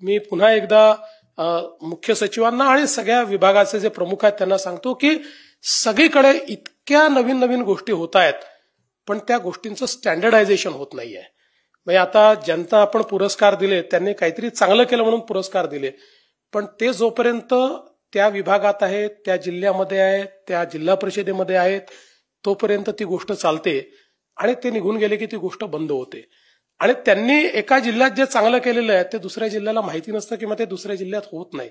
मी पुन्हा एकदा मुख्य सचिवांना आणि सगळ्या विभागाचे जे प्रमुख आहेत त्यांना सांगतो की सगळीकडे इतक्या नवीन नवीन गोष्टी होत आहेत, पण त्या गोष्टींचं स्टँडर्डायझेशन होत नाहीये. म्हणजे आता ज्यांना आपण पुरस्कार दिले त्यांनी काहीतरी चांगलं केलं म्हणून पुरस्कार दिले, पण ते जोपर्यंत त्या विभागात आहेत, त्या जिल्ह्यामध्ये आहेत, त्या जिल्हा परिषदेमध्ये आहेत, तोपर्यंत ती गोष्ट चालते आणि ते निघून गेले की ती गोष्ट बंद होते. आणि त्यांनी एका जिल्ह्यात जे चांगलं केलेलं आहे ते दुसऱ्या जिल्ह्याला माहिती नसतं किंवा ते दुसऱ्या जिल्ह्यात होत नाही.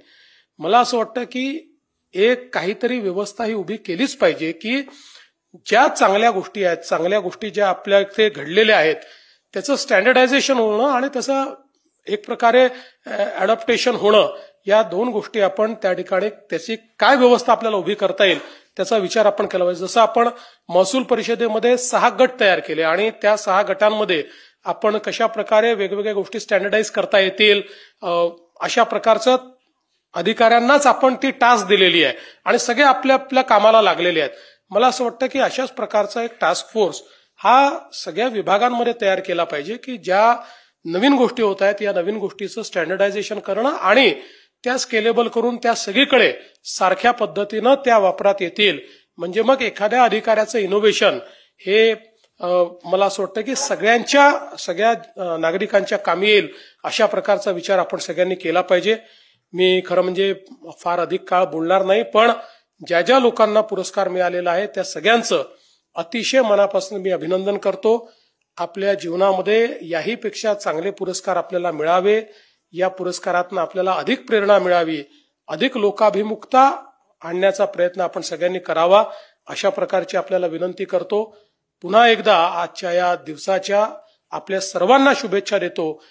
मला असं वाटतं की एक काहीतरी व्यवस्था ही उभी केलीच पाहिजे की ज्या चांगल्या गोष्टी आहेत, चांगल्या गोष्टी ज्या आपल्या इथे घडलेल्या आहेत, त्याचं स्टँडर्डायझेशन होणं आणि त्याचं एक प्रकारे अडॅप्टेशन होणं, या दोन गोष्टी आपण त्या ठिकाणी त्याची काय व्यवस्था आपल्याला उभी करता येईल त्याचा विचार आपण केला पाहिजे. जसं आपण महसूल परिषदेमध्ये 6 गट तयार केले आणि त्या 6 गटांमध्ये आपण कशा प्रकारे वेगवेगळ्या गोष्टी स्टँडर्डाइज करता येतील अशा प्रकारचं अधिकाऱ्यांनाच आपण ती टास्क दिलेली आहे आणि सगळे आपल्या आपल्या कामाला लागलेले आहेत. मला असं वाटतं की अशाच प्रकारचा एक टास्क फोर्स हा सगळ्या विभागांमध्ये तयार केला पाहिजे की ज्या नवीन गोष्टी होत आहेत या नवीन गोष्टीचं स्टँडर्डायझेशन करणं आणि त्या स्केलेबल करून त्या सगळीकडे सारख्या पद्धतीनं त्या वापरात येतील. म्हणजे मग एखाद्या अधिकाऱ्याचं इनोव्हेशन हे मला असं वाटतं की सगळ्या नागरिकांच्या कामी येईल अशा प्रकारचा विचार आपण सगळ्यांनी केला पाहिजे. मी खरं म्हणजे फार अधिक काळ बोलणार नाही, पण ज्या ज्या लोकांना पुरस्कार मिळालेला आहे त्या सगळ्यांचं अतिशय मनापासून मी अभिनंदन करतो. आपल्या जीवनामध्ये याही पेक्षा चांगले पुरस्कार आपल्याला मिळावे, या पुरस्कारातून आपल्याला अधिक प्रेरणा मिळावी, अधिक लोकाभिमुखता आणण्याचा प्रयत्न आपण सगळ्यांनी करावा अशा प्रकारची आपल्याला विनंती करतो. पुन्हा एकदा आजच्या या दिवसाच्या आपल्या सर्वांना शुभेच्छा देतो.